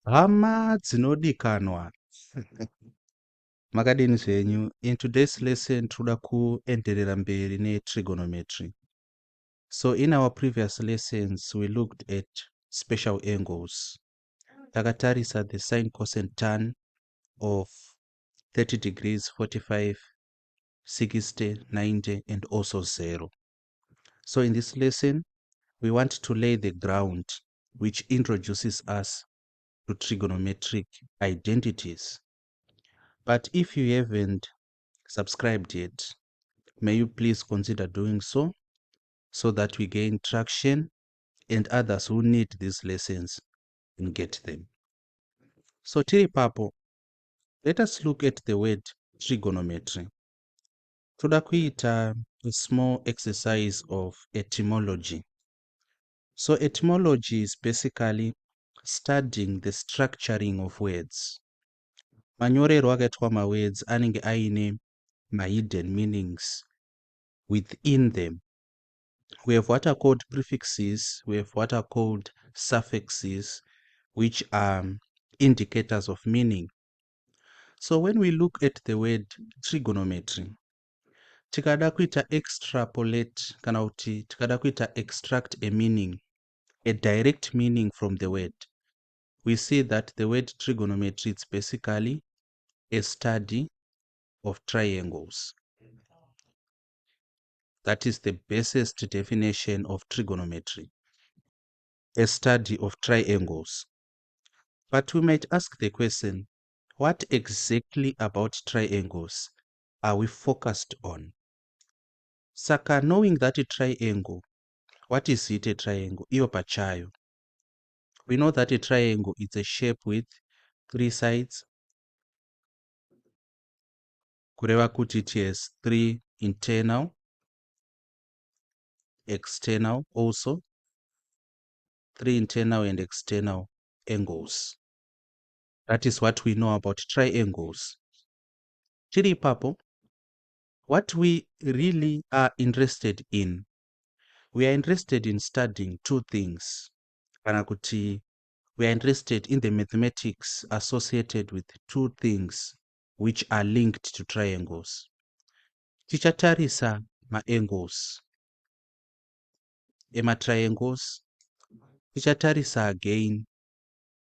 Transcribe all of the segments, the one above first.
Hama dzinodikanwa. Makadini zvenyu? In today's lesson toda kuenderera mberi netrigonometry. So in our previous lessons we looked at special angles. Takatarisa the sine, cosine, tan of 30 degrees, 45, 60, 90 and also 0. So in this lesson we want to lay the ground which introduces us to trigonometric identities. But if you haven't subscribed yet, may you please consider doing so that we gain traction and others who need these lessons can get them. So tiri papo, let us look at the word trigonometry. Toda kuita a small exercise of etymology. So etymology is basically studying the structuring of words. Manyorerwo akaitwa mawords anenge aine hidden meanings within them. We have what are called prefixes, we have what are called suffixes, which are indicators of meaning. So when we look at the word trigonometry, tikada kuita extrapolate kana kuti tikada kuita extract a meaning, a direct meaning from the word, we see that the word trigonometry is basically a study of triangles. That is the basest definition of trigonometry, a study of triangles. But we might ask the question, what exactly about triangles are we focused on? Saka, knowing that a triangle, what is it a triangle? Iyo pachayo. We know that a triangle is a shape with 3 sides. Kureva kuti it has 3 internal, external also, 3 internal and external angles. That is what we know about triangles. Tiri papo, what we really are interested in, we are interested in studying 2 things. Kana kuti we are interested in the mathematics associated with 2 things which are linked to triangles. Tichatarisa ma-angles ema-triangles. Tichatarisa again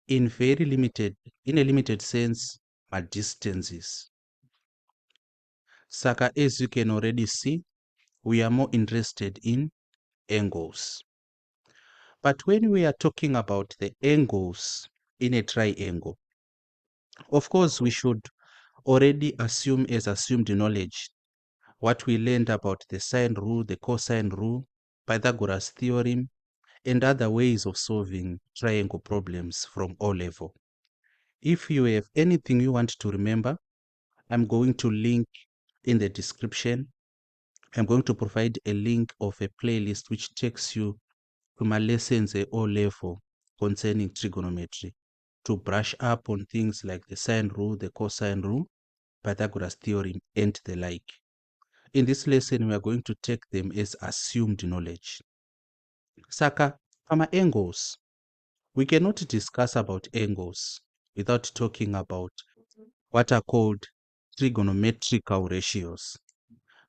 in a limited sense ma-distances. Saka, as you can already see, we are more interested in angles. But when we are talking about the angles in a triangle, of course we should already assume as assumed knowledge what we learned about the sine rule, the cosine rule, Pythagoras theorem, and other ways of solving triangle problems from O level. If you have anything you want to remember, I'm going to link in the description. I'm going to provide a link of a playlist which takes you to my lessons at O level concerning trigonometry to brush up on things like the sine rule, the cosine rule, Pythagoras theorem, and the like. In this lesson, we are going to take them as assumed knowledge. Saka, from angles, we cannot discuss about angles without talking about what are called trigonometrical ratios.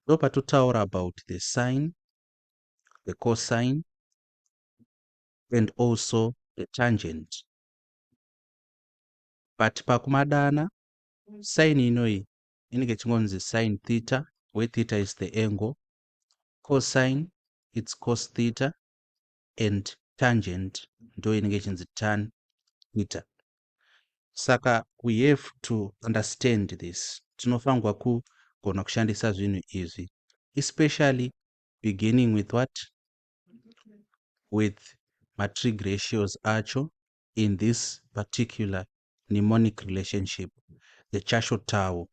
Dopa tutaura about the sine, the cosine, and also the tangent. But pakumadana, sine inoi inenge chingonzi sine theta, where theta is the angle. Cosine, it's cos theta, and tangent ndo inenge chinzi tan theta. Saka we have to understand this. Tinofangwa kugona kushandisa zvinhu izvi, especially beginning with what? With matrig ratios acho in this particular mnemonic relationship, the Chasho Tau.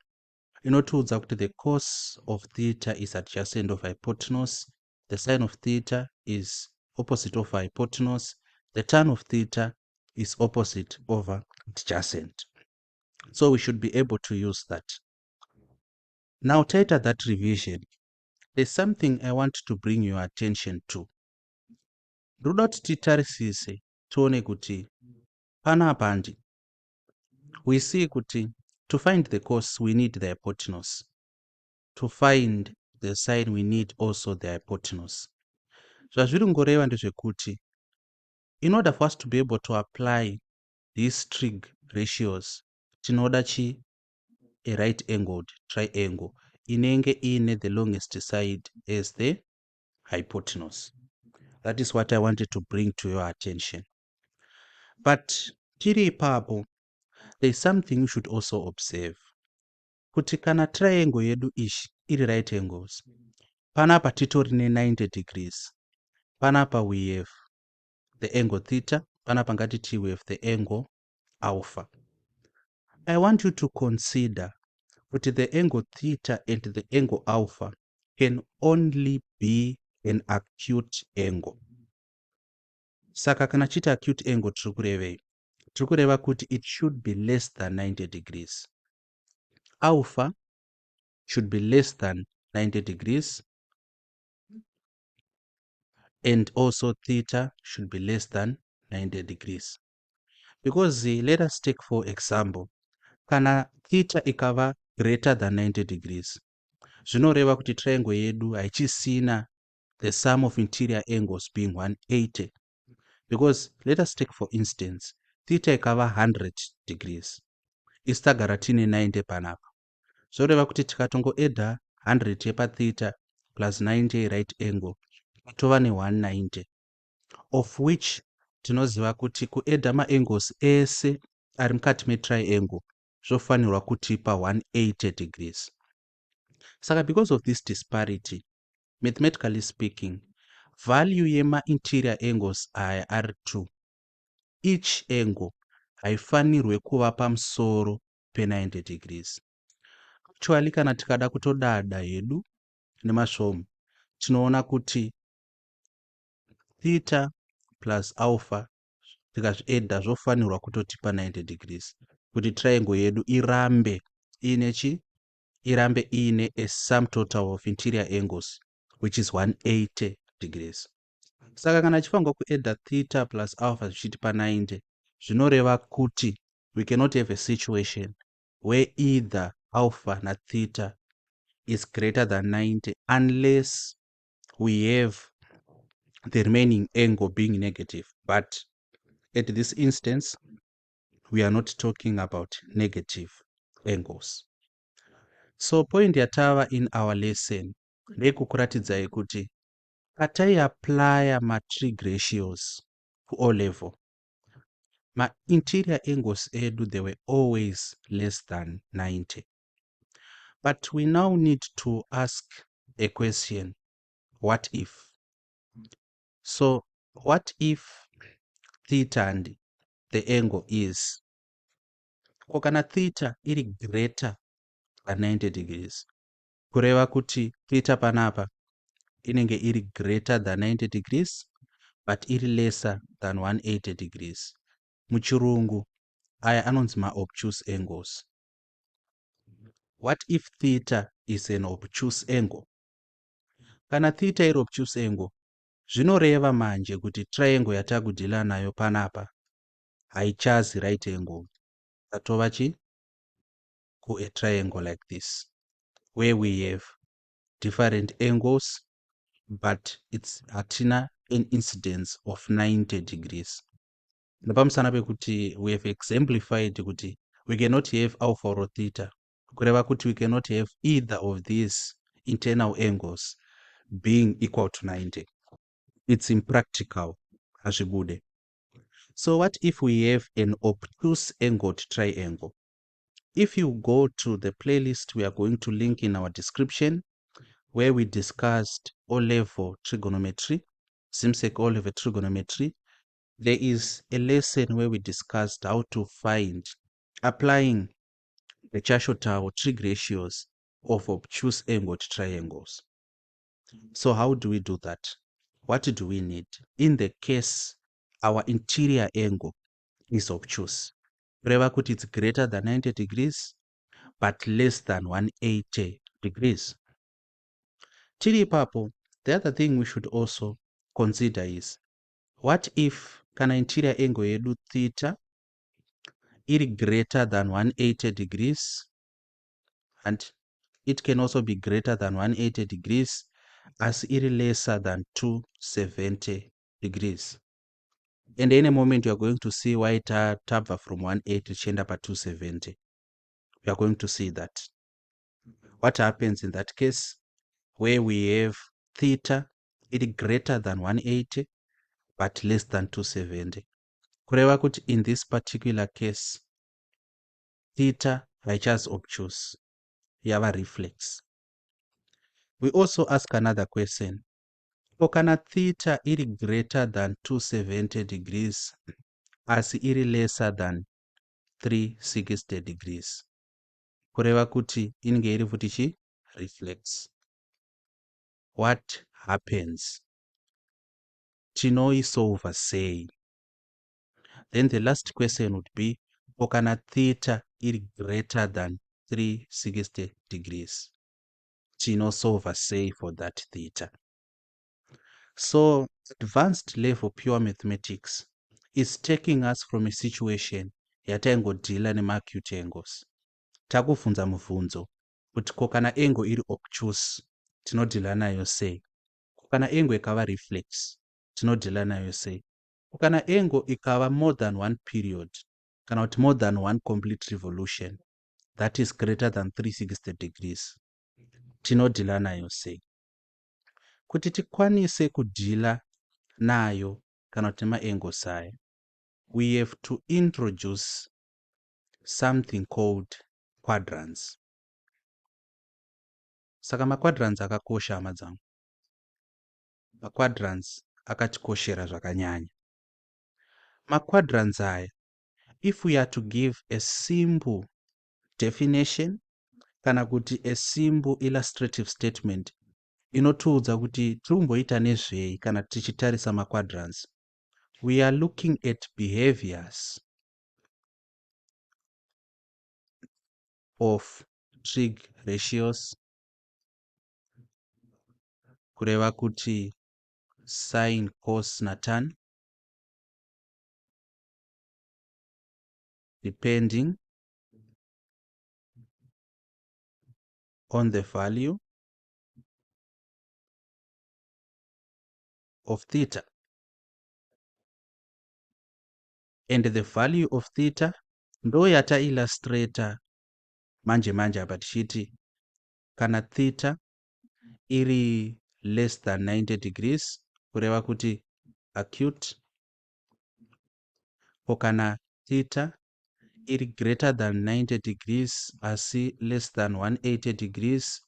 Inotiudza kuti the cos of theta is adjacent of hypotenuse, the sine of theta is opposite of hypotenuse, the tan of theta is opposite over adjacent. So we should be able to use that. Now, taita that revision, there's something I want to bring your attention to. Ruda kuti titarisise tione kuti panapa we see kuti to find the cos we need the hypotenuse. To find the sine we need also the hypotenuse. Zvazviri kungoreva ndezvekuti in order for us to be able to apply these trig ratios tinoda chi a right angled triangle inenge ine the longest side as the hypotenuse. That is what I wanted to bring to your attention. But tiri ipapo, there is something you should also observe. Kuti kana triangle yedu ishi iri right angles, panapa titorine 90 degrees. Panapa we have the angle theta, panapa ngatiti we have the angle alpha. I want you to consider that the angle theta and the angle alpha can only be an acute angle. Saka kana chita acute angle tirikurevei? Tirikureva kuti it should be less than 90 degrees. Alpha should be less than 90 degrees and also theta should be less than 90 degrees. Because let us take for example, kana theta ikava greater than 90 degrees, zvinoreva kuti triangle yedu haichisina the sum of interior angles being 180. Because let us take for instance, theta ikava 100 degrees, isi tagara tine 90 panapa. Zvoreva kuti tikatongoedha 100 yepa theta plus 90 right angle, tova ne 190, of which tinoziva kuti kuedha maangles ese ari mukati metriangle zvofanirwa kutipa 180 degrees. Saka because of this disparity, mathematically speaking, value yema interior angles aya ari 2. Each angle haifanirwe kuva pamusoro pe 90 degrees. Actually kana tikada kutodada hedu nemasvomu, tinoona kuti theta plus alpha tikazviedha zvofanirwa kutotipa 90 degrees kuti triangle yedu irambe ine a sum total of interior angles which is 180 degrees. Saka kana chifanirwa kuedha theta plus alpha zvichitipa 90, zvinoreva kuti we cannot have a situation where either alpha na theta is greater than 90 unless we have the remaining angle being negative. But at this instance, we are not talking about negative angles. So point yatava in our lesson ndekukuratidzai kuti patai apply ma trig ratios ku O level, ma interior angles edu they were always less than 90. But we now need to ask a question, what if? So what if theta and the angle is, kana theta iri greater than 90 degrees, kureva kuti theta panapa inenge iri greater than 90 degrees but iri lesser than 180 degrees. Muchirungu aya anonzi ma obtuse angles. What if theta is an obtuse angle? Kana theta iri obtuse angle, zvinoreva manje kuti triangle yatakudhila nayo panapa haichazi right angle, atova chi ku a triangle like this where we have different angles but it's hatina an incidence of 90 degrees. Nepamusana pekuti we have exemplified kuti we cannot have alpha or theta, kureva kuti we cannot have either of these internal angles being equal to 90. It's impractical, hazvibude. So what if we have an obtuse angled triangle? If you go to the playlist we are going to link in our description, where we discussed O-level trigonometry, Simsek O-level trigonometry, there is a lesson where we discussed how to find, applying the Chashotay or trig ratios of obtuse angled triangles. So how do we do that? What do we need? In the case our interior angle is obtuse, kureva kuti it's greater than 90 degrees but less than 180 degrees. Tiri ipapo, the other thing we should also consider is, what if kana interior angle yedu theta iri greater than 180 degrees, and it can also be greater than 180 degrees as iri lesser than 270 degrees. And in a moment, you are going to see why tabva from 180 change up at 270. You are going to see that. What happens in that case, where we have theta, it greater than 180, but less than 270. Kureva kuti in this particular case, theta haichas obtuse, yava reflex. We also ask another question. Kana theta iri greater than 270 degrees, asi iri lesser than 360 degrees. Kureva kuti inge iri futi chi reflex. What happens? Tinoisolva sei? Then the last question would be, kana theta iri greater than 360 degrees. Tinosolva sei for that theta. So advanced level pure mathematics is taking us from a situation yataingodhila nema-acute angles. Takubvunza mubvunzo kuti kana angle iri obtuse tinodhila nayo sei? Kana angle ikava reflex tinodhila nayo sei? Kana angle ikava more than one period, kana kuti more than one complete revolution, that is greater than 360 degrees, tinodhila nayo sei? Kuti tikwanise kudhila nayo kana kuti ma-angles aya, we have to introduce something called quadrants. Saka ma-quadrants akakosha hama dzangu. Ma-quadrants akatikoshera zvakanyanya. Ma-quadrants aya, if we are to give a simple definition kana kuti a simple illustrative statement, inotiudza kuti tirumboita nezvei kana tichitarisa ma-quadrants. We are looking at behaviors of trig ratios, kureva kuti sine, cos natan, depending on the value of theta. And the value of theta ndo yata illustrator manje apa tichiti kana theta iri less than 90 degrees, kureva kuti acute, kana theta iri greater than 90 degrees asi less than 180 degrees,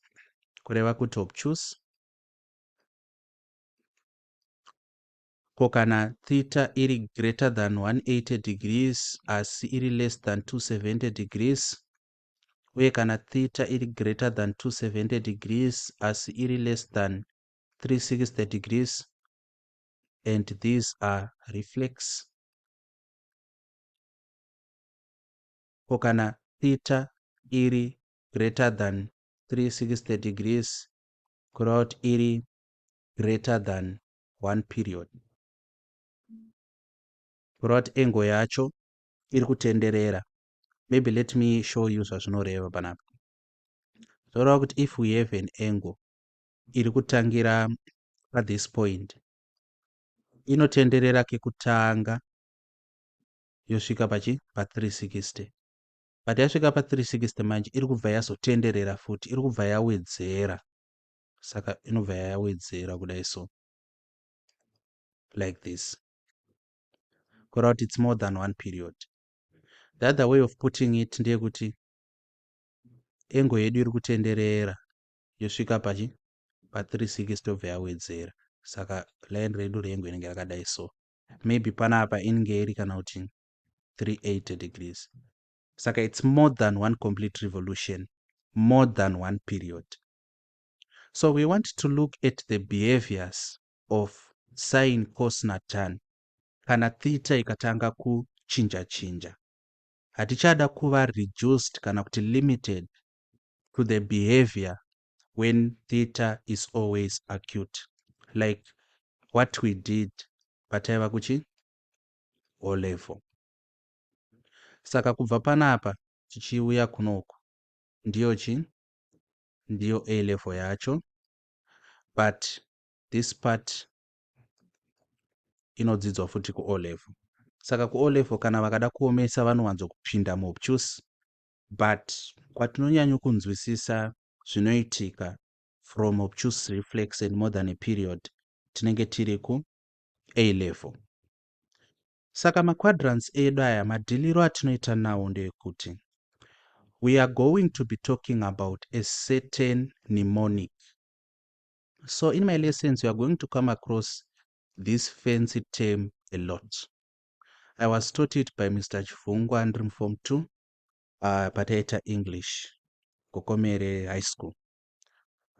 kureva kuti obtuse, kana theta iri greater than 180 degrees asi iri less than 270 degrees, uye kana theta iri greater than 270 degrees asi iri less than 360 degrees, and these are reflex. Kana theta iri greater than 360 degrees, kureva kuti iri greater than one period, kureva kuti angle yacho iri kutenderera. Maybe let me show you zvazvinoreva panapa. Zvoreva kuti if we have an angle iri kutangira at this point, inotenderera kekutanga yosvika pa 360, but yasvika pa 360 manje iri kubva yazotenderera futi, iri kubva yawedzera. Saka inobva yawedzera kudai so, like this, kureva kuti it's more than one period. The other way of putting it ndeyekuti angle yedu iri kutenderera yosvika pa 360 yobva yawedzera. Saka line redu rengu inenge rakadai so. Maybe panapa inenge iri kana kuti 380 degrees. Saka it's more than one complete revolution, more than one period. So we want to look at the behaviors of sine, cos natan kana theta ikatanga kuchinja. Hatichada kuva reduced kana kuti limited to the behavior when theta is always acute, like what we did pataiva kuchi O level. Saka kubva panapa tichiuya kunoku ndiyo A level yacho, but this part inodzidzwa futi ku-O level. Saka ku-O level kana vakada kuomesa vanowanzo kupinda muobtuse, but kwatinonyanya kunzwisisa zvinoitika from obtuse reflex and more than a period tinenge tiri ku-A level. Saka maquadrants edu aya madhiliro atinoita nawo ndeyekuti we are going to be talking about a certain mnemonic. So in my lessons, we are going to come across this fancy term a lot. I was taught it by Mr. Chifungwa and Form 2, Pataita English, Kokomere High School.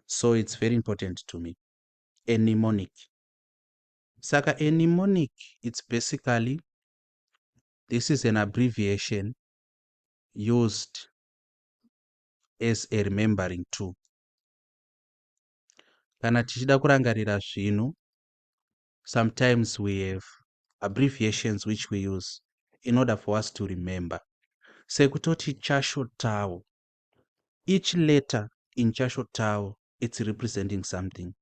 So it's very important to me. A mnemonic. Saka a mnemonic, it's basically, this is an abbreviation used as a remembering tool. Kana tichida kurangarira zvinhu, sometimes we have abbreviations which we use in order for us to remember. Sekutoti chashotawo. Each letter in chashotawo, it's representing something.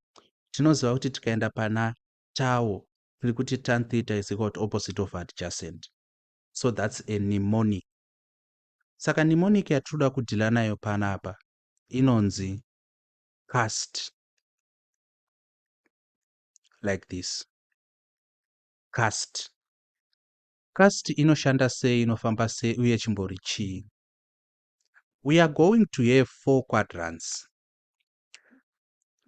Tinoziva kuti tikaenda pana tawo, tiri kuti tan theta is equal to opposite of adjacent. So that's a mnemonic. Saka mnemonic yatinoda kudhila nayo panapa inonzi cast. Like this. Cast. Cast inoshanda sei, inofamba sei, uye chimbori chii. We are going to have 4 quadrants.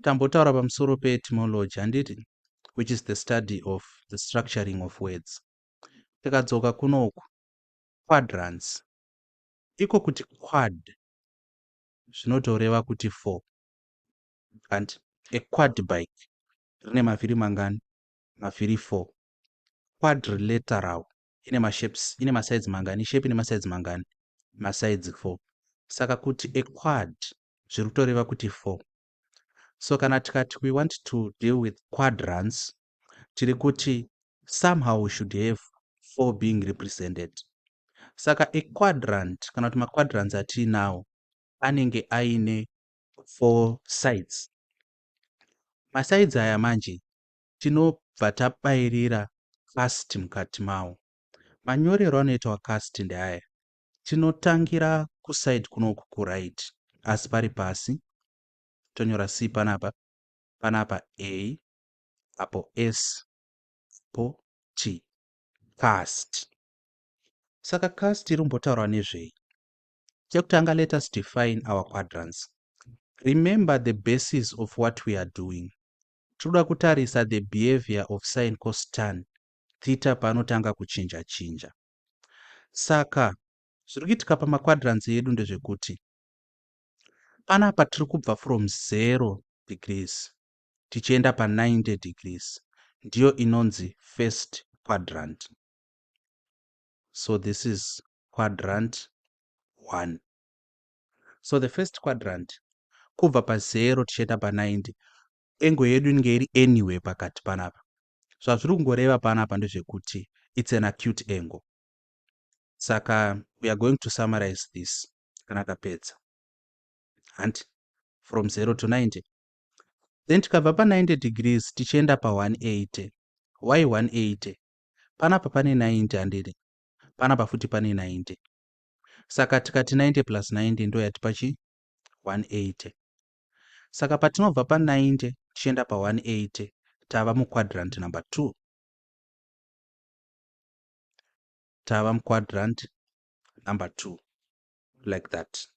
Tambotaura pamusoro pe-etymology handiti, which is the study of the structuring of words. Tikadzoka kunoku, quadrants. Iko kuti quad, zvinotoreva kuti 4. And a quad bike, rine mavhiri mangani? Mavhiri 4. Quadrilateral, ine masides mangani? Shape ine masides mangani? Masides 4. Saka kuti a quad, zviri kutoreva kuti 4. So kana tikati we want to deal with quadrants, tiri kuti somehow we should have 4 being represented. Saka a quadrant, kana kuti maquadrants atiinawo anenge aine 4 sides. Masides aya manje tinobva tabayirira cast mukati mawo. Manyorero anoitwa cast ndeaya. Tinotangira kuside kunoku kuright, asi pari pasi tonyora C panapa, panapa A, apo S, apo T. Cast. Saka cast iri kumbotaurwa nezvei? Chekutanga, let us define our quadrants. Remember the basis of what we are doing. Tinoda kutarisa the behavior of sine cos tan theta panotanga kuchinja chinja. Saka zviri kuitika pamaquadrants edu ndezvekuti panapa tiri kubva from 0 degrees tichienda pa90 degrees, ndiyo inonzi first quadrant. So this is quadrant 1. So the first quadrant, kubva pa0 tichienda pa90, angle yedu inenge iri anywhere pakati panapa. Zvazviri kungoreva panapa ndezvekuti it's an acute angle. Saka we are going to summarize this kana tapedza. And from 0 to 90. Then tikabva pa90 degrees tichienda pa180. Why 180? Panapa pane 90 handidi. Panapa futi pane 90. Saka tikati 90 plus 90 ndo yatipa chi? 180. Saka patinobva pa90 tichienda pa180 tava muquadrant number 2. Tava muquadrant number 2. Like that.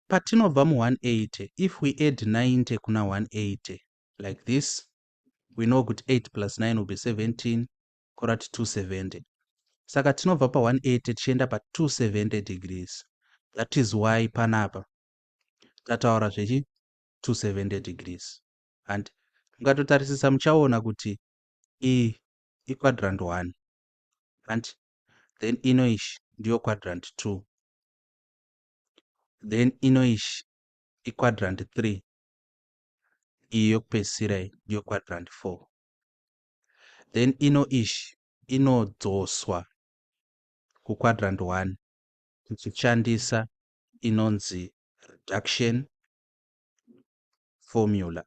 Patinobva mu180, if we add 90 kuna 180 like this, we know good 8 plus 9 will be 17, correct 270. Saka tinobva pa180 tichienda pa270 degrees. That is why panapa tataura zvechi 270 degrees. And mukatotarisisa muchaona kuti iyi quadrant 1 and then inoishi ndiyo quadrant 2. Then inoishi quadrant 3. Iyi yokupedzisira ndiyo quadrant 4. Then inoishi inodzoswa kuquadrant 1 tichishandisa inonzi reduction formula.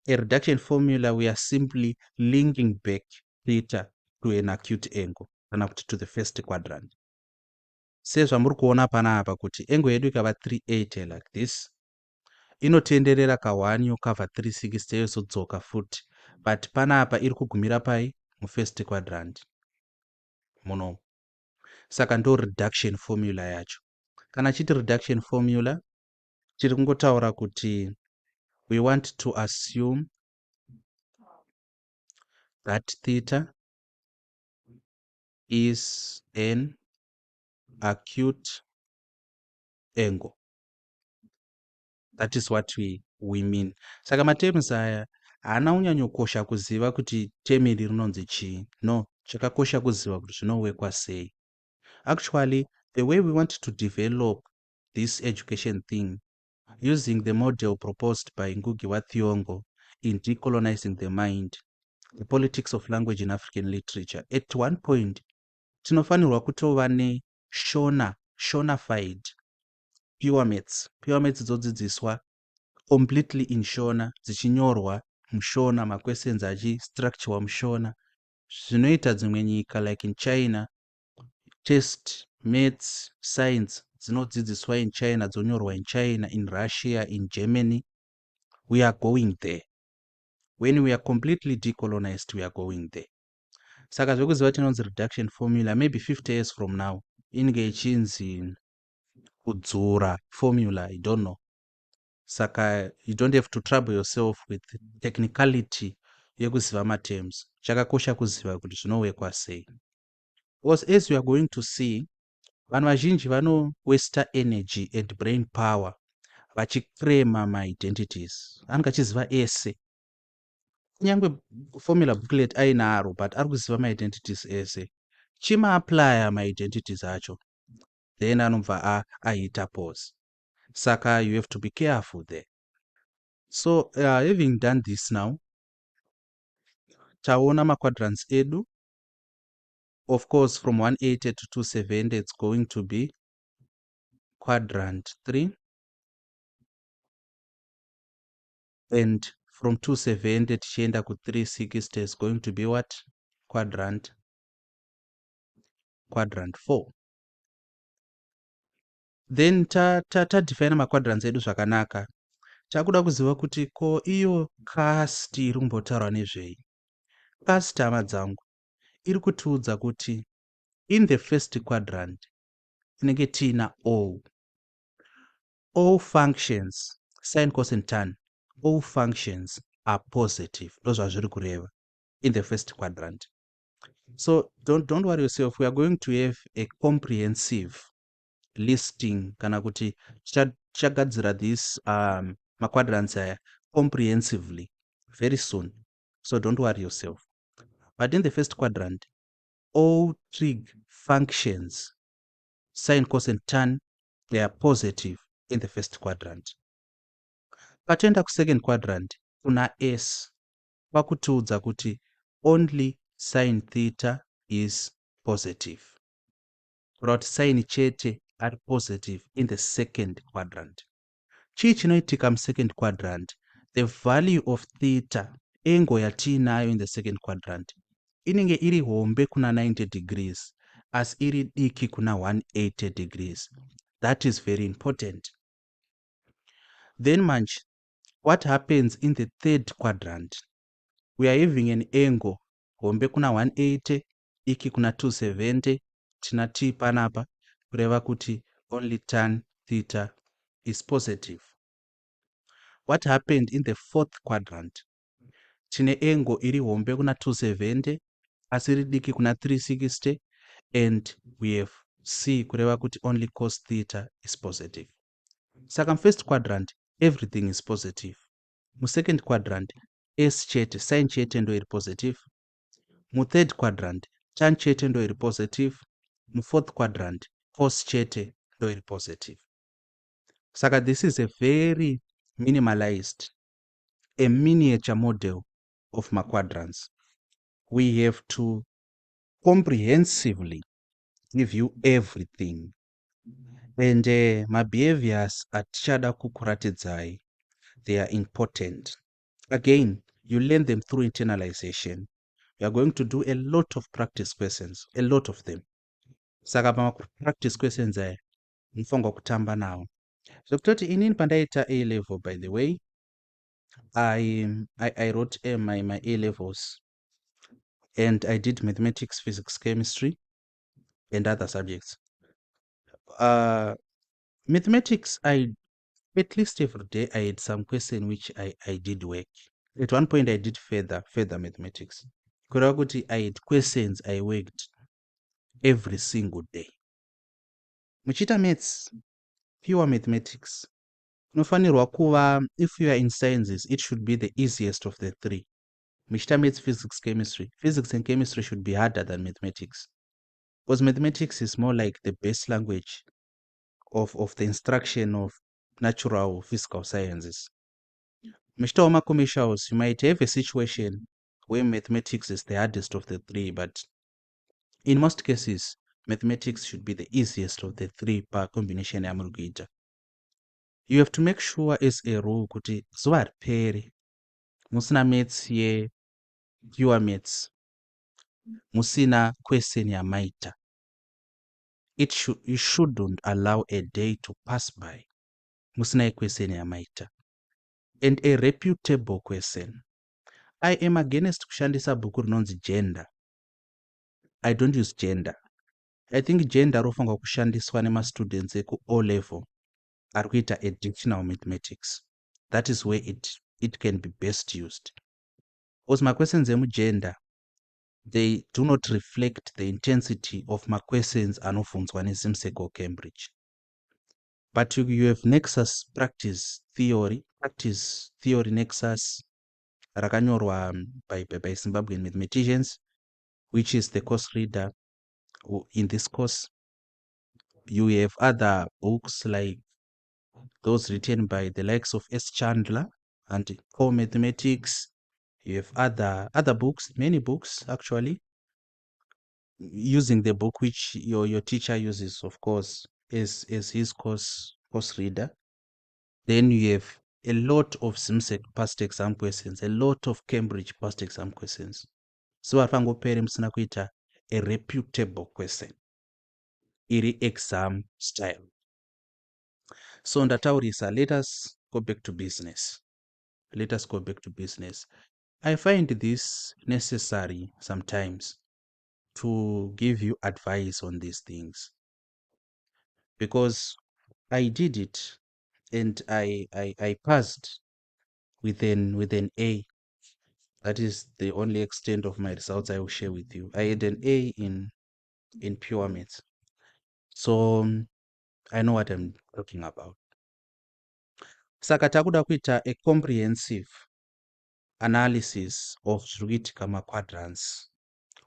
A reduction formula, we are simply linking back theta to an acute angle, kana kuti to the first quadrant. Sezvamuri kuona panapa kuti angle yedu ikava 380 like this, inotenderera ka1 yokavha 360 yozodzoka futi, but panapa iri kugumira pai mufirst quadrant muno. Saka ndo reduction formula yacho. Kana chiti reduction formula, chiri kungotaura kuti we want to assume that theta is an acute angle. That is what we mean. Saka matems aya haana kunyanyokosha kuziva kuti term iri rinonzi chii. No, chakakosha kuziva kuti zvinowekwa sei. Actually, the way we want to develop this education thing using the model proposed by Ngugi wa Thiong'o in Decolonizing the Mind, the Politics of Language in African Literature, at one point tinofanirwa kutova shonified pure maths dzodzidziswa completely in Shona, dzichinyorwa mushona, maquestions achistructurewa mushona. Zvinoita dzimwe nyika like in China, test, maths, science dzinodzidziswa in China, dzonyorwa in China, in Russia, in Germany. We are going there. When we are completely decolonized, we are going there. Saka zvekuziva tinonzi reduction formula, maybe 50 years from now, inge ichinzi kudzura formula, I don't know. Saka you don't have to trouble yourself with technicality yekuziva matems. Chakakosha kuziva kuti zvinowekwa sei. Because as we are going to see, vanhu vazhinji vano waste energy and brain power vachiclaima ma-identities. Anenge achiziva ese. Nyangwe formula booklet ainaro, but ari kuziva ma-identities ese. Chima-applya ma-identities acho. Then anobva aita pause. Saka you have to be careful there. So having done this now, taona ma-quadrants edu. Of course, from 180 to 270, it's going to be quadrant 3. And from 270 tichienda ku 360 is going to be what? Quadrant 4. Then define ma-quadrants edu zvakanaka. Takuda kuziva kuti ko iyo cast iri kumbotaurwa nezvei. Cast, hama dzangu, iri kutiudza kuti in the first quadrant inenge tiina all functions, sine, cosine, tan, all functions are positive. Ndo zvazviri kureva in the first quadrant. So don't worry yourself. We are going to have a comprehensive listing, kana kuti tichagadzira this ma-quadrants aya comprehensively very soon. So don't worry yourself. But in the first quadrant, all trig functions, sine, cosine, tan, they are positive in the first quadrant. Patienda ku second quadrant, kuna s, pakutiudza kuti only sine theta is positive. Kurati sine chete are positive in the second quadrant. Chii chinoitika second quadrant, the value of theta, angle yatiinayo in the second quadrant, inenge iri hombe kuna 90 degrees, as iri diki kuna 180 degrees. That is very important. Then manje, what happens in the third quadrant? We are having an angle hombe kuna 180, iki kuna 270, tina t panapa, kureva kuti only tan theta is positive. What happened in the fourth quadrant? Tine angle iri hombe kuna 270, asi iri diki kuna 360, and we have c kureva kuti only cos theta is positive. Saka first quadrant, everything is positive. Mu second quadrant, s chete, sine chete ndo iri positive. Mu third quadrant, tan chete ndo iri positive. Mu fourth quadrant, cos chete ndo iri positive. Saka this is a very minimalized, a miniature model of ma-quadrants. we have to comprehensively give you everything. And mabehaviors atichada kukuratidzai, they are important. Again, you learn them through internalization. You are going to do a lot of practice questions, a lot of them. Saka practice questions aya munofanirwa kutamba nawo. Zvekutoti inini pandaita A level, by the way, I wrote my A levels, and I did mathematics, physics, chemistry, and other subjects. Mathematics, at least every day I had some question which I did work. At one point I did further mathematics. Kureva kuti I had questions I worked every single day. Muchiita maths, pure mathematics, unofanirwa kuva, if you are in sciences, it should be the easiest of the three. Muchiita maths, physics and chemistry should be harder than mathematics, because mathematics is more like the base language of the instruction of natural physical sciences. Muchiitawo macommercials, you might have a situation where mathematics is the hardest of the three, but in most cases mathematics should be the easiest of the three per combination yamuri kuita. You have to make sure as a rule kuti zuva ripere musina maths ye pure maths, musina question yamaita. You shouldn't allow a day to pass by musina a question yamaita, and a reputable question. I am against kushandisa bhuku rinonzi gender. I don't use gender. I think gender rofanirwa kushandiswa nemastudents eku O level ari kuita additional mathematics. That is where it can be best used. Because my questions emugender, they do not reflect the intensity of my questions anobvunzwa neZimsek or Cambridge. But you have nexus practice theory nexus rakanyorwa by Zimbabwean mathematicians, which is the course reader in this course. You have other books like those written by the likes of S. Chandler and Core Mathematics. You have other books, many books actually, using the book which your teacher uses, of course, as his course reader. Then you have a lot of Zimsek past exam questions, a lot of Cambridge past exam questions. So apangopere musina kuita a reputable question iri exam style. So ndataurisa, let us go back to business. I find this necessary sometimes to give you advice on these things, because I did it and I passed with an A. That is the only extent of my results I will share with you. I had an A in pure maths, so I know what I'm talking about. Saka takuda kuita a comprehensive analysis of zviri quadrants.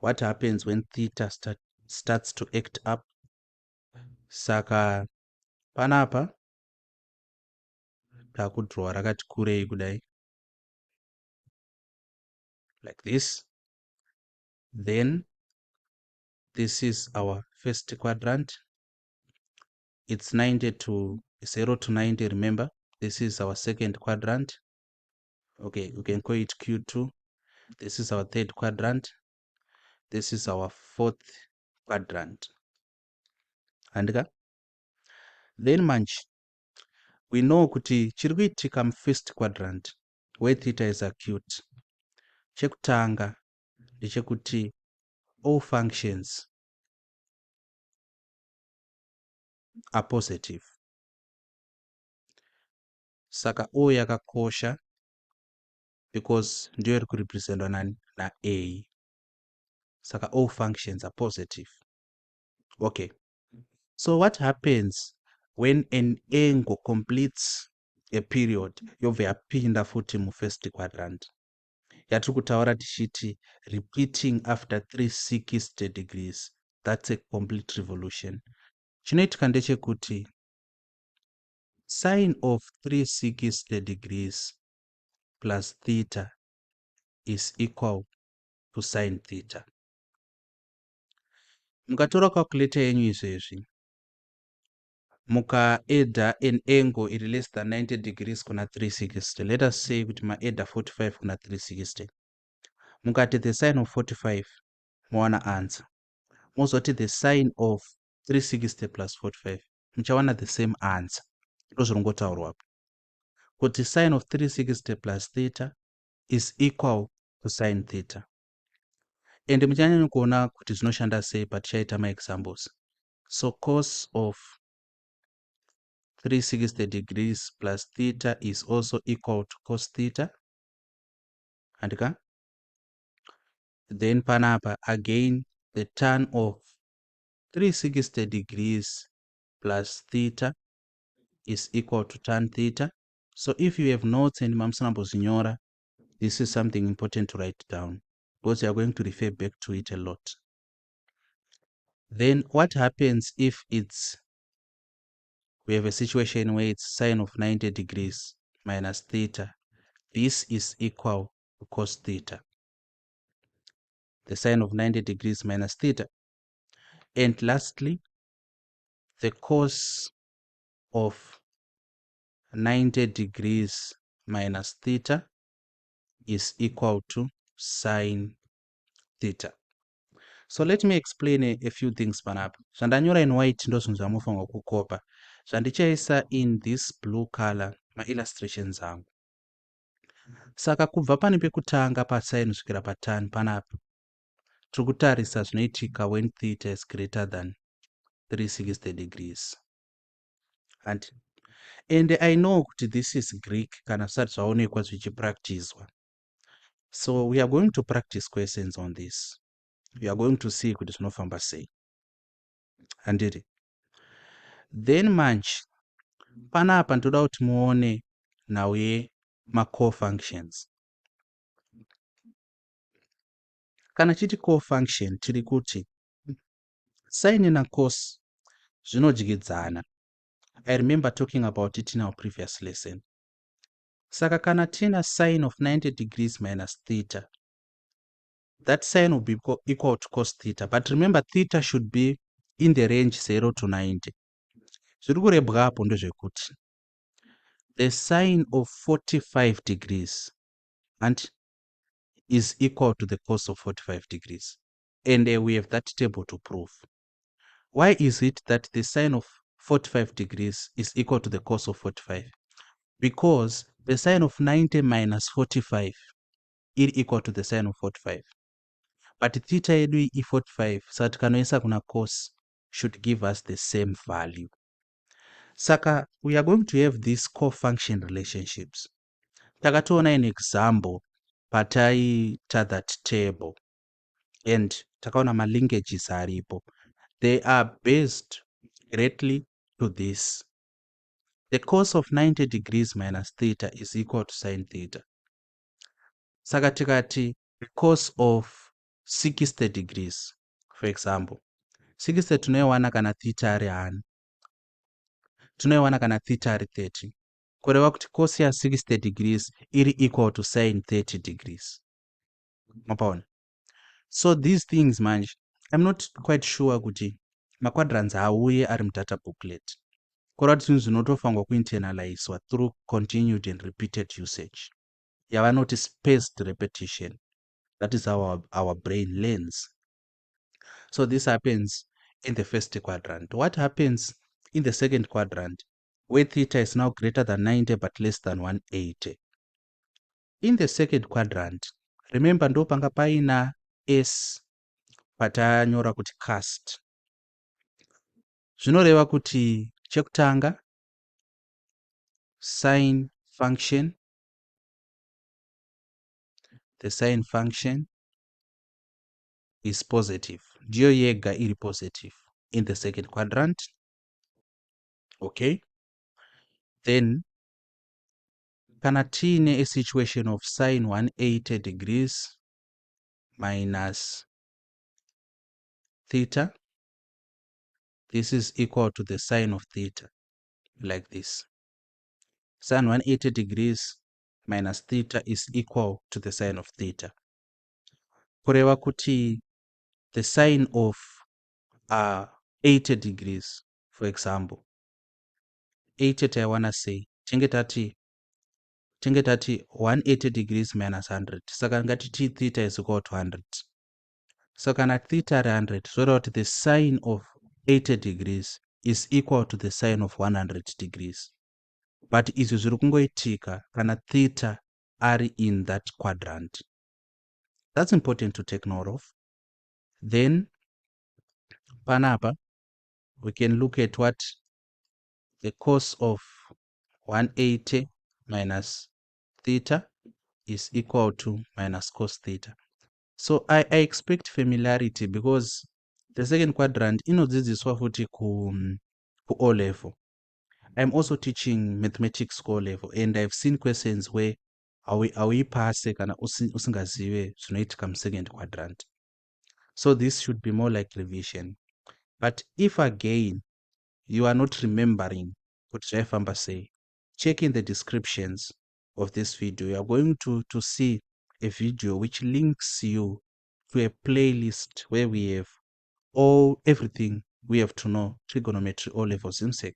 What happens when theta starts to act up? Saka panapa takudhrowa rakati kurei kudai, like this. Then this is our first quadrant. It's 90 to 0 to 90. Remember, this is our second quadrant. Okay, we can call it Q2. This is our third quadrant. This is our fourth quadrant. Andika? Then manch, we know kuti chiri kuitika first quadrant where theta is acute. Chekutanga ndechekuti all functions are positive. Saka O yakakosha because ndiyo iri kurepresentwa na A. Saka all functions are positive. Okay. So what happens when an angle completes a period yobva yapinda futi mu first quadrant? Yatiri kutaura tichiti repeating after 360 degrees. That's a complete revolution. Chinoitika ndechekuti sine of 360 degrees plus theta is equal to sine theta. Mukatora calculator yenyu izvezvi mukaedha an angle iri less than 90 degrees kuna 360, let us say kuti maedha 45 kuna 360, mukati the sine of 45 mowana answer, mozoti the sine of 360 plus 45 muchawana the same answer. Ndozvirongotaurwapo kuti sine of 360 plus theta is equal to sine theta. And muchanyanya kuona kuti zvinoshanda sei patichaita maexamples. So cos of 360 degrees plus theta is also equal to cos theta. Andika? Then panapa again the tan of 360 degrees plus theta is equal to tan theta. So if you have notes and mamsanambozvinyora, this is something important to write down because you are going to refer back to it a lot. Then what happens if we have a situation where it's sine of 90 degrees minus theta? This is equal to cos theta. The sine of 90 degrees minus theta. And lastly, the cos of 90 degrees minus theta is equal to sine theta. So let me explain a few things panapa. Zvandanyora in white ndozvinhu zvamunofanirwa kukopa. Zvandichaisa in this blue color ma-illustrations angu. Saka kubva pane pekutanga pasine kusvikira patan panapa tiri kutarisa zvinoitika when theta is greater than 360 degrees. And I know kuti this is Greek kana zvisati zvaonekwa zvichipracticwa. So we are going to practice questions on this. We are going to see kuti zvinofamba sei. Handiri. Then manje panapa ndoda kuti muone nhau yema-cofunctions. Kana chiti cofunction tiri kuti sine na cos zvinodyidzana. I remember talking about it in our previous lesson. Saka kana tina sine of 90 degrees minus theta, that sine will be equal to cos theta. But remember, theta should be in the range 0 to 90. Zviri kurebwa hapo ndezvekuti the sine of 45 degrees and is equal to the cos of 45 degrees. And we have that table to prove. Why is it that the sine of 45 degrees is equal to the cos of 45? Because the sine of 90 minus 45 is equal to the sine of 45. But theta yedu is 45, so tikanoisa kuna cos should give us the same value. Saka we are going to have these cofunction relationships. Takatoona an example pataita that table and takaona malinkages aripo. They are based greatly to this. The cos of 90 degrees minus theta is equal to sine theta. Saka tikati the cos of 60 degrees, for example, 60 tunoiwana kana theta ari 100, tunoiwana kana theta ari 30, kureva kuti cos ya 60 degrees iri equal to sine 30 degrees. Mapaona? So these things manje, I'm not quite sure kuti maquadrants auye ari mudata booklet. Kureva kuti zvinhu zvinotofanirwa kuinternalizwa through continued and repeated usage. Yavanoti spaced repetition. That is how our brain learns. So this happens in the first quadrant. What happens in the second quadrant, where theta is now greater than 90 but less than 180? In the second quadrant, remember ndo panga paina s patanyora kuti cast. Zvinoreva kuti chekutanga sine function, the sine function is positive. Ndiyo yega iri positive in the second quadrant. Okay. Then kana tine a situation of sine 180 degrees minus theta, this is equal to the sine of theta, like this. Sine 180 degrees minus theta is equal to the sine of theta. kureva kuti the sine of 80 degrees, for example 80 taiwana sei, tinge tati 180 degrees minus 100, saka ngatiti theta is equal to 100. So kana theta ari 100 zvoreva kuti the sine of 80 degrees is equal to the sine of 100 degrees, but izvi zviri kungoitika kana theta ari in that quadrant. That's important to take note of. Then panapa we can look at what the cos of 180 minus theta is equal to minus cos theta. So I expect familiarity because the second quadrant inodzidziswa futi ku O level. I'm also teaching mathematics core level and I've seen questions where hauipase kana usingazive zvinoitika second quadrant. So this should be more like revision. But if again you are not remembering kuti zvaifamba sei, check in the descriptions of this video. You are going to see a video which links you to a playlist where we have everything we have to know trigonometry O levels IMSEC.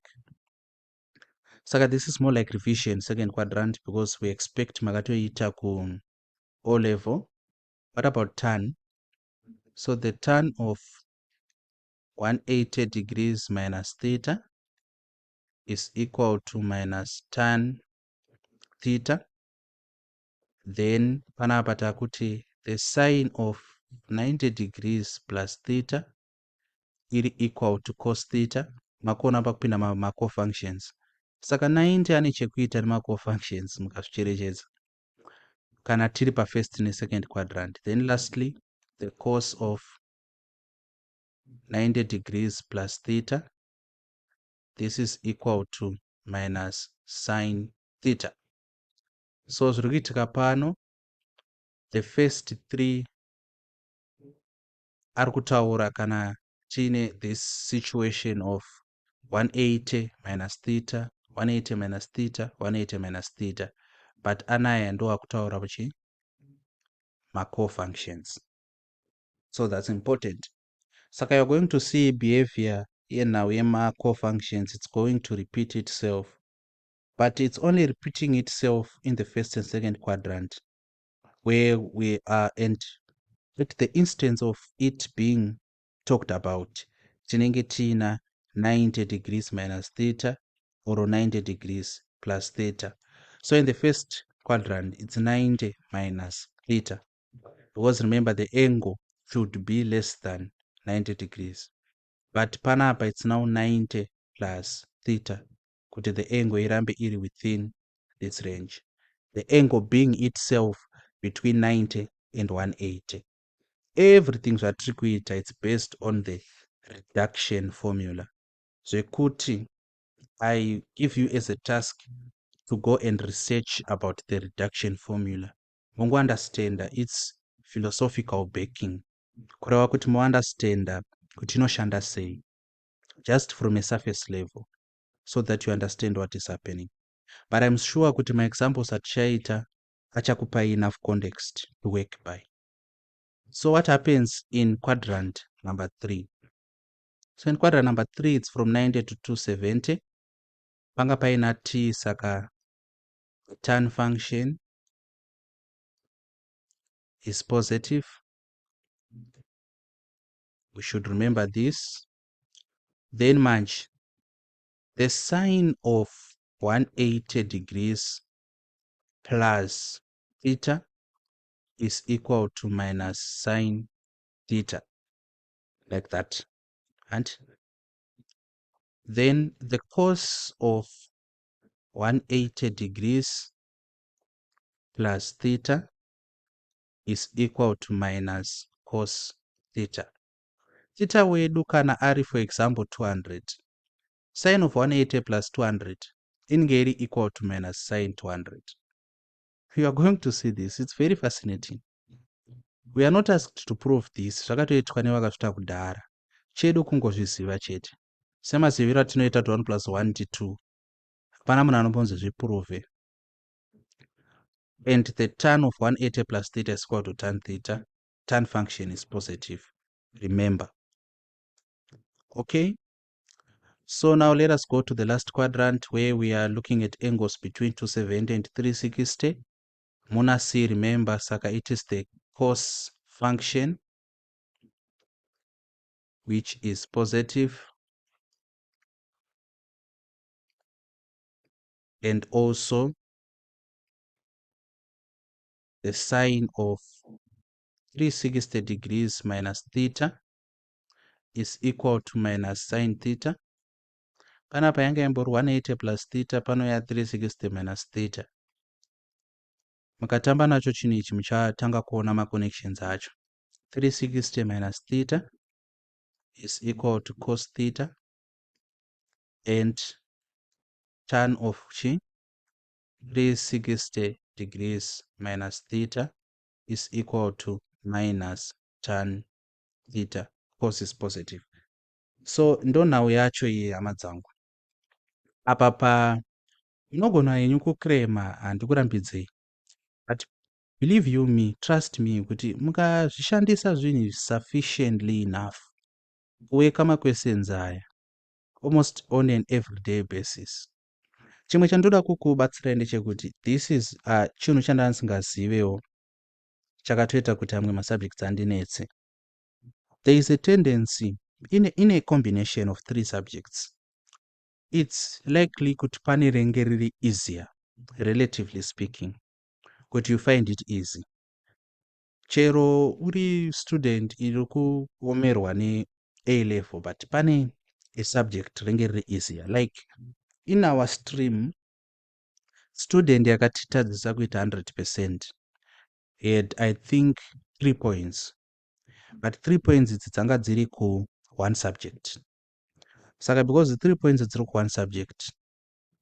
Saka this is more like revision second quadrant because we expect makatoita ku O level. What about tan? So the tan of 180 degrees minus theta is equal to minus tan theta. Then panapa takuti the sine of 90 degrees plus theta iri equal to cos theta. Makona pakupinda ma cofunctions. Saka 90 ane chekuita nema cofunctions mukazvicherechedza kana tiri pa first ne second quadrant. Then lastly the cos of 90 degrees plus theta, this is equal to minus sine theta. So zviri kuitika pano, the first three ari kutaura kana tiine this situation of 180 minus theta, 180 minus theta, 180 minus theta, but anaya ndo akutaura kuchi ma cofunctions. So that's important. Saka you're going to see behavior here now yema cofunctions, it's going to repeat itself, but it's only repeating itself in the first and second quadrant where we are, and at the instance of it being talked about, tinenge tina 90 degrees minus theta or 90 degrees plus theta. So in the first quadrant, it's 90 minus theta, because remember the angle should be less than 90 degrees. But panapa it's now 90 plus theta, kuti the angle irambe iri within this range. The angle being itself between 90 and 180. Everything zvatiri kuita, it's based on the reduction formula. Zvekuti I give you as a task to go and research about the reduction formula. Mungu understand its philosophical backing. Kureva kuti mu understand kuti inoshanda sei, just from a surface level, so that you understand what is happening. But I'm sure kuti my examples atichaita achakupai enough context to work by. So what happens in quadrant number 3? So in quadrant number 3, it's from 90 to 270. Panga paina t, saka tan function is positive. We should remember this. Then match the sine of 180 degrees plus theta is equal to minus sine theta, like that. And then the cos of 180 degrees plus theta is equal to minus cos theta. Theta wedu kana ari, for example, 200. Sine of 180 plus 200 inge iri equal to minus sine 200. You are going to see this. It's very fascinating. We are not asked to prove this. Zvakatoitwa nevakasvita kudhara. Chedu kungozviziva chete. Semaziviro atinoita 1 plus 1 to 2. Hapana munhu anombonzozviprove. And the tan of 180 plus theta is equal to tan theta. tan function is positive. Remember. Okay. So now let us go to the last quadrant where we are looking at angles between 270 and 360. Muna C, remember, saka it is the cos function which is positive, and also the sine of 360 degrees minus theta is equal to minus sine theta. Panapa yanga imbori 180 plus theta, panouya 360 minus theta. Mukatamba nacho chinhu ichi muchatanga kuona maconnections acho. 360 minus theta is equal to cos theta, and tan of 360 degrees minus theta is equal to minus tan theta. Cos is positive. So ndo nhau yacho iyi hama dzangu. Apa inogona henyu kukrema, handikurambidzei, but believe you me, trust me, kuti mukazvishandisa zvinhu sufficiently enough kuweka maquestions aya almost on an everyday basis. Chimwe chandoda kukubatsirai ndechekuti this is chinhu chandasingazivewo chakatoita kuti amwe masubjects andinetse. There is a tendency in a combination of 3 subjects, it's likely kuti pane renge riri easier, relatively speaking, kuti you find it easy. Chero uri student iri kuomerwa ne-A level, but pane a subject renge riri easier. Like in our stream, student yakatitadzisa kuita 100% had, I think, 3 points. But 3 points idzi dzanga dziri ku one subject. Saka because 3 points dziri ku one subject,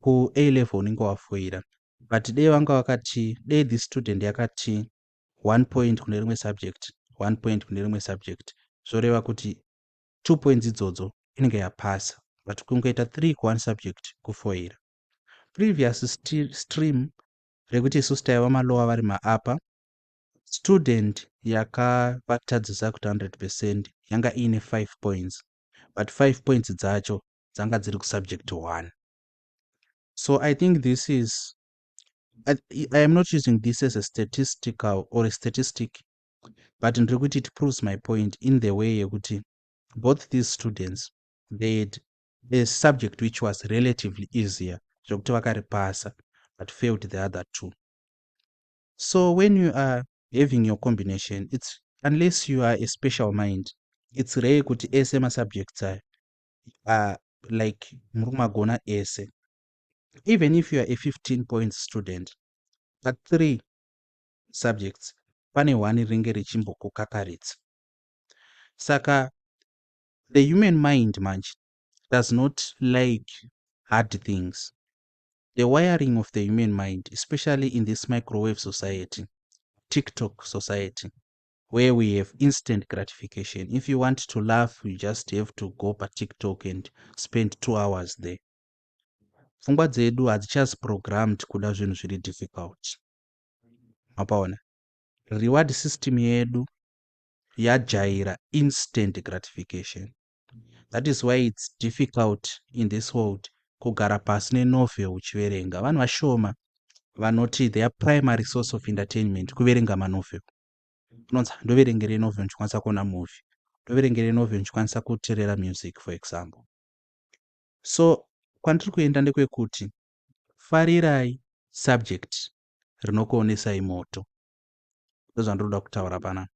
ku A level unenge wafoira. But dei vanga vakati, dei the student yakati 1 point kune rimwe subject, 1 point kune rimwe subject, zvoreva kuti 2 points idzodzo inenge yapasa, but kungoita 3 ku one subject kufoira. Previous stream rekuti isusu taiva malowa vari maapa, student yakavatadzisa kuti 100% yanga ine 5 points, but 5 points dzacho dzanga dziri kusubject 1. So I think this is, I am not using this as a statistical or a statistic, but ndiri kuti it proves my point in the way yekuti both these students, they had a subject which was relatively easier, zvokuti vakaripasa, but failed the other 2. So when you are having your combination, it's, unless you are a special mind, it's rare kuti ese masubjects are like murumagona ese. Even if you are a 15 points student, but 3 subjects, pane 1 ringe richimbokukakaridza. Saka the human mind manje does not like hard things. The wiring of the human mind, especially in this microwave society, TikTok society, where we have instant gratification. If you want to laugh, you just have to go pa TikTok and spend 2 hours there. Pfungwa dzedu hadzichasi programmed kuda zvinhu zviri difficult. Mapaona, reward system yedu yajaira instant gratification. That is why it's difficult in this world kugara pasi nenovel uchiverenga. Vanhu vashoma vanoti their primary source of entertainment kuverenga manovel. Unonzi ndoverengere novel ndichikwanisa kuona movie, ndoverengere novel ndichikwanisa kuteerera music, for example. So kwandiri kuenda ndekwekuti farirai subject rinokuonesai moto. Ndozvandinoda kutaura panapa.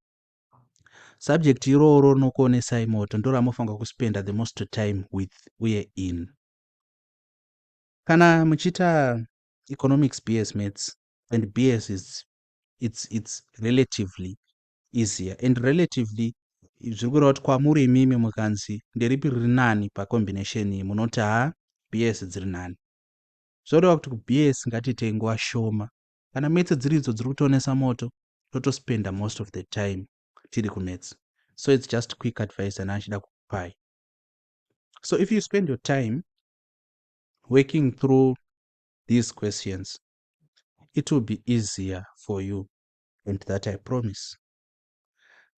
Subject iroro rinokuonesai moto ndo ramunofanira kuspenda the most time with uye in. Kana muchiita economics, BS maths, and BS is it's relatively easier, and relatively zviri kureva kuti kwamuri imimi mukanzi nderipi riri nani pacombination iyi, munoti BS dziri nani. Zvoreva kuti kuBS ngatiitei nguva shoma. Kana maths dziridzo dziri kutoonesa moto, totospenda most of the time tiri kumaths. So it's just quick advice and achida kukupai. So if you spend your time working through these questions, it will be easier for you, and that I promise.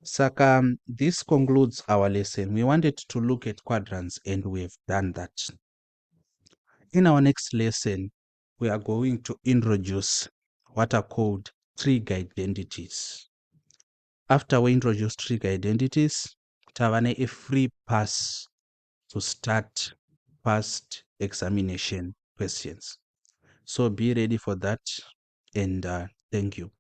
Saka, this concludes our lesson. We wanted to look at quadrants and we've done that. In our next lesson, we are going to introduce what are called trig identities. After we introduce trig identities, tavane a free pass to start past examination questions. So be ready for that, and thank you.